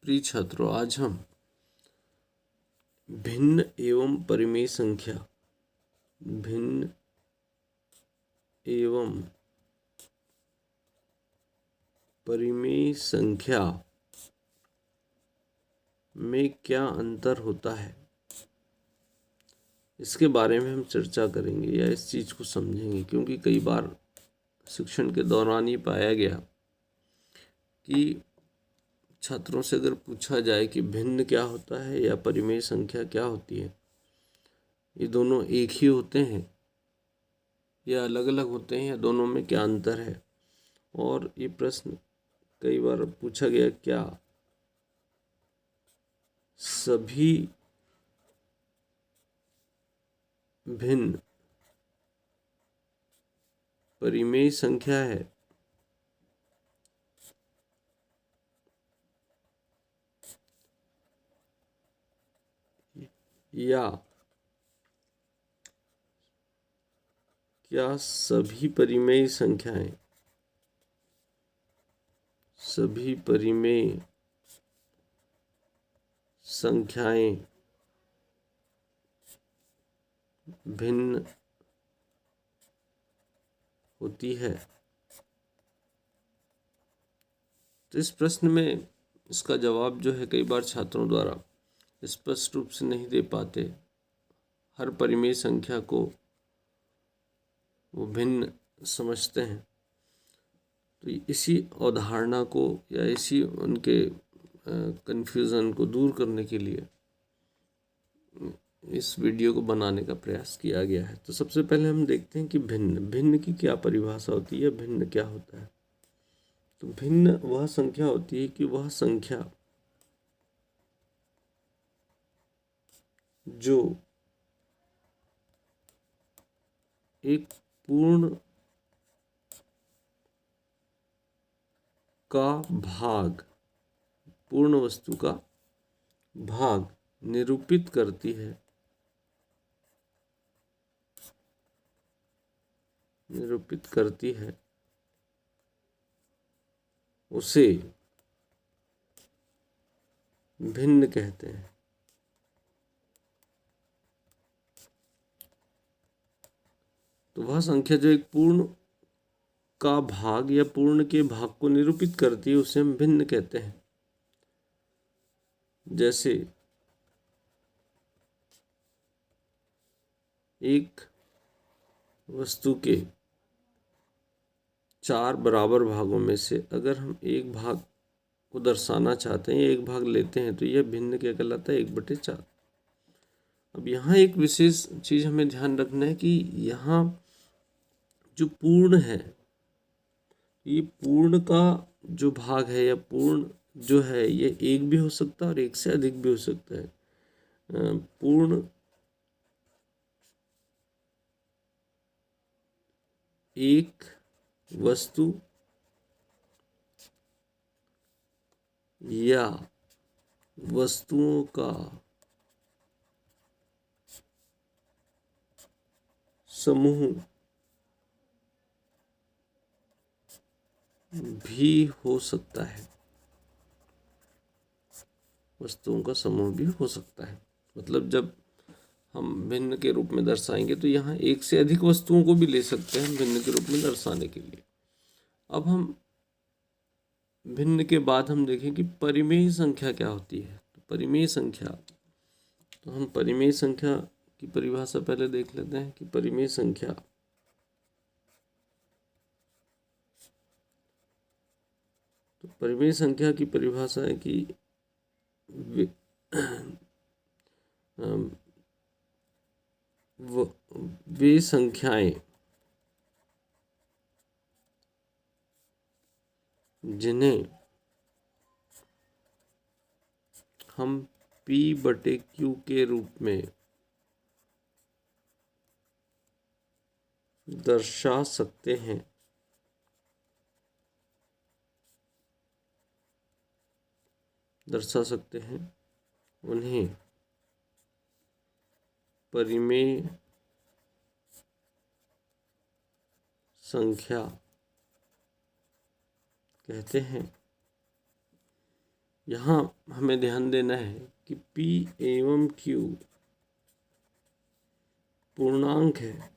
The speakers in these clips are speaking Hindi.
प्रिय छात्रों, आज हम भिन्न एवं परिमेय संख्या, भिन्न एवं परिमेय संख्या में क्या अंतर होता है, इसके बारे में हम चर्चा करेंगे या इस चीज को समझेंगे। क्योंकि कई बार शिक्षण के दौरान ये पाया गया कि छात्रों से अगर पूछा जाए कि भिन्न क्या होता है या परिमेय संख्या क्या होती है, ये दोनों एक ही होते हैं या अलग अलग होते हैं, या दोनों में क्या अंतर है। और ये प्रश्न कई बार पूछा गया, क्या सभी भिन्न परिमेय संख्या है या क्या सभी परिमेय संख्याएं भिन्न होती है। तो इस प्रश्न में इसका जवाब जो है कई बार छात्रों द्वारा स्पष्ट रूप से नहीं दे पाते। हर परिमेय संख्या को वो भिन्न समझते हैं। तो इसी अवधारणा को या इसी उनके कन्फ्यूज़न को दूर करने के लिए इस वीडियो को बनाने का प्रयास किया गया है। तो सबसे पहले हम देखते हैं कि भिन्न की क्या परिभाषा होती है, भिन्न क्या होता है। तो भिन्न वह संख्या होती है कि वह संख्या जो एक पूर्ण का भाग, पूर्ण वस्तु का भाग निरूपित करती है, उसे भिन्न कहते हैं। तो वह संख्या जो एक पूर्ण का भाग या पूर्ण के भाग को निरूपित करती है, उसे हम भिन्न कहते हैं। जैसे एक वस्तु के 4 बराबर भागों में से अगर हम एक भाग को दर्शाना चाहते हैं, एक भाग लेते हैं, तो यह भिन्न क्या कहलाता है, 1/4। अब यहाँ एक विशेष चीज हमें ध्यान रखना है कि यहाँ जो पूर्ण है, ये पूर्ण का जो भाग है या पूर्ण जो है, ये एक भी हो सकता है और एक से अधिक भी हो सकता है। पूर्ण एक वस्तु या वस्तुओं का समूह भी हो सकता है, वस्तुओं का समूह भी हो सकता है। मतलब जब हम भिन्न के रूप में दर्शाएंगे तो यहाँ एक से अधिक वस्तुओं को भी ले सकते हैं भिन्न के रूप में दर्शाने के लिए। अब हम भिन्न के बाद हम देखें कि परिमेय संख्या क्या होती है। तो परिमेय संख्या, तो हम परिमेय संख्या की परिभाषा पहले देख लेते हैं कि परिमेय संख्या की परिभाषा है कि वे संख्याएं जिन्हें हम P/Q के रूप में दर्शा सकते हैं, उन्हें परिमेय संख्या कहते हैं। यहाँ हमें ध्यान देना है कि P एवं Q पूर्णांक है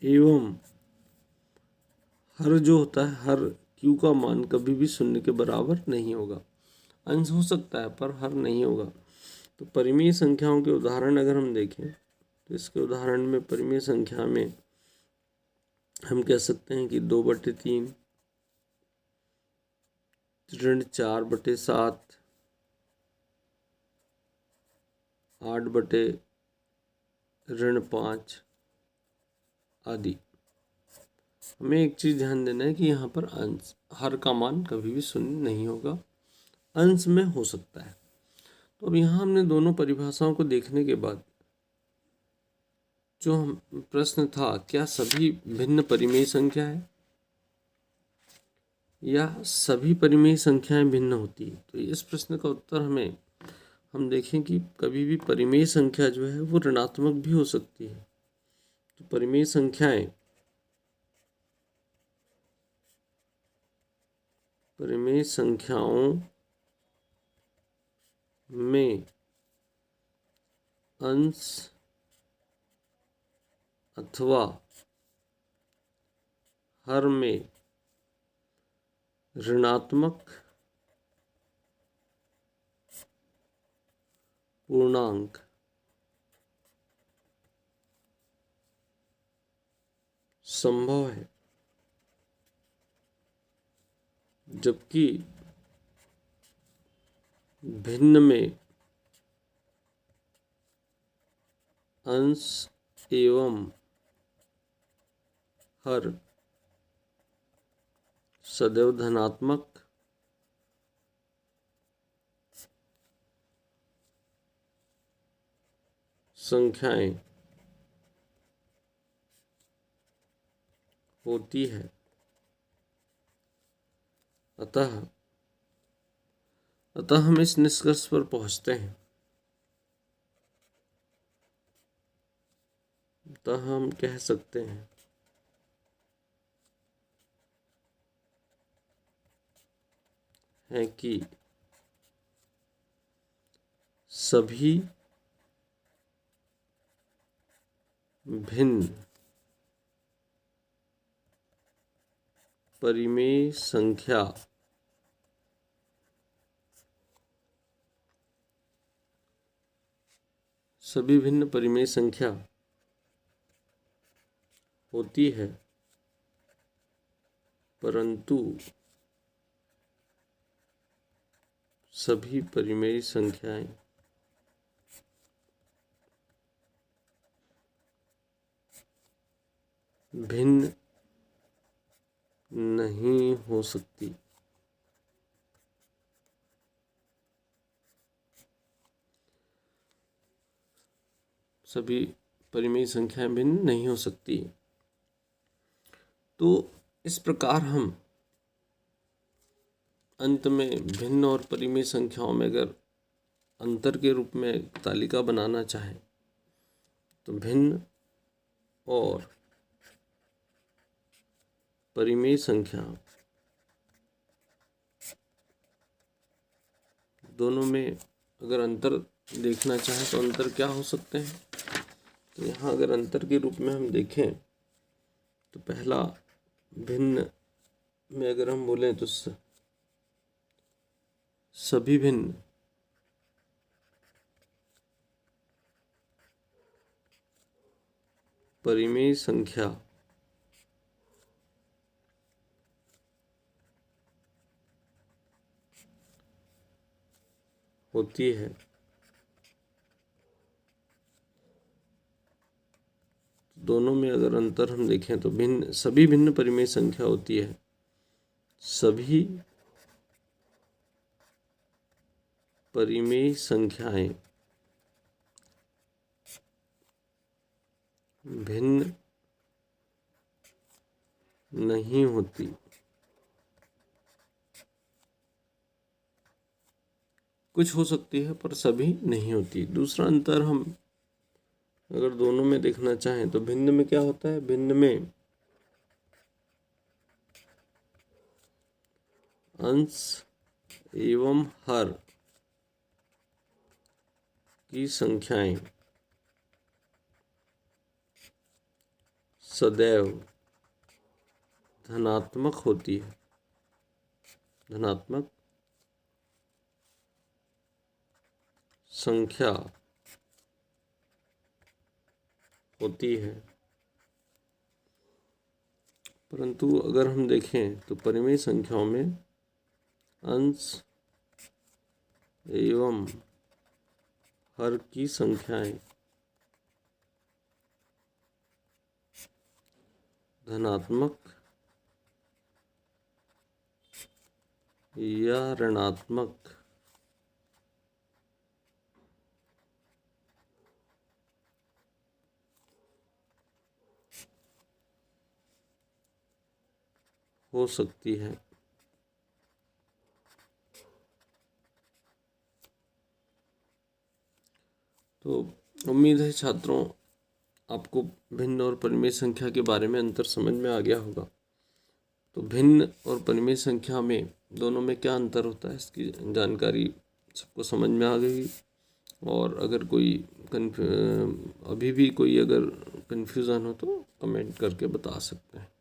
एवं हर जो होता है, हर Q का मान कभी भी शून्य के बराबर नहीं होगा। अंश हो सकता है पर हर नहीं होगा। तो परिमेय संख्याओं के उदाहरण अगर हम देखें तो इसके उदाहरण में परिमेय संख्या में हम कह सकते हैं कि 2/3, ऋण 4/7, 8/5 आदि। हमें एक चीज ध्यान देना है कि यहाँ पर अंश, हर का मान कभी भी शून्य नहीं होगा, अंश में हो सकता है। तो अब यहाँ हमने दोनों परिभाषाओं को देखने के बाद जो हम प्रश्न था, क्या सभी भिन्न परिमेय संख्या है या सभी परिमेय संख्याएं भिन्न होती है, तो इस प्रश्न का उत्तर हम देखें कि कभी भी परिमेय संख्या जो है वो ऋणात्मक भी हो सकती है। तो परिमेय संख्याओं में अंश अथवा हर में ऋणात्मक पूर्णांक संभव है, जबकि भिन्न में अंश एवं हर सदैव धनात्मक संख्याएं होती है। अतः हम इस निष्कर्ष पर पहुंचते हैं, अतः हम कह सकते हैं कि सभी भिन्न परिमेय संख्या होती है, परंतु सभी परिमेय संख्याएं भिन्न नहीं हो सकती। सभी परिमेय संख्याएं भिन्न नहीं हो सकती। तो इस प्रकार हम अंत में भिन्न और परिमेय संख्याओं में अगर अंतर के रूप में तालिका बनाना चाहें तो भिन्न और परिमेय संख्या दोनों में अगर अंतर देखना चाहें तो अंतर क्या हो सकते हैं। तो यहाँ अगर अंतर के रूप में हम देखें तो पहला भिन्न में अगर हम बोलें तो सभी भिन्न परिमेय संख्या होती है, दोनों में अगर अंतर हम देखें तो सभी भिन्न परिमेय संख्या होती है, सभी परिमेय संख्याएं भिन्न नहीं होती। कुछ हो सकती है पर सभी नहीं होती। दूसरा अंतर हम अगर दोनों में देखना चाहें तो भिन्न में क्या होता है, भिन्न में अंश एवं हर की संख्याएं सदैव धनात्मक होती है। धनात्मक संख्या होती है। परंतु अगर हम देखें तो परिमेय संख्याओं में अंश एवं हर की संख्याएं धनात्मक या ऋणात्मक हो सकती है। तो उम्मीद है छात्रों आपको भिन्न और परिमेय संख्या के बारे में अंतर समझ में आ गया होगा। तो भिन्न और परिमेय संख्या में दोनों में क्या अंतर होता है इसकी जानकारी सबको समझ में आ गई। और अगर कोई अभी भी कोई अगर कन्फ्यूज़न हो तो कमेंट करके बता सकते हैं।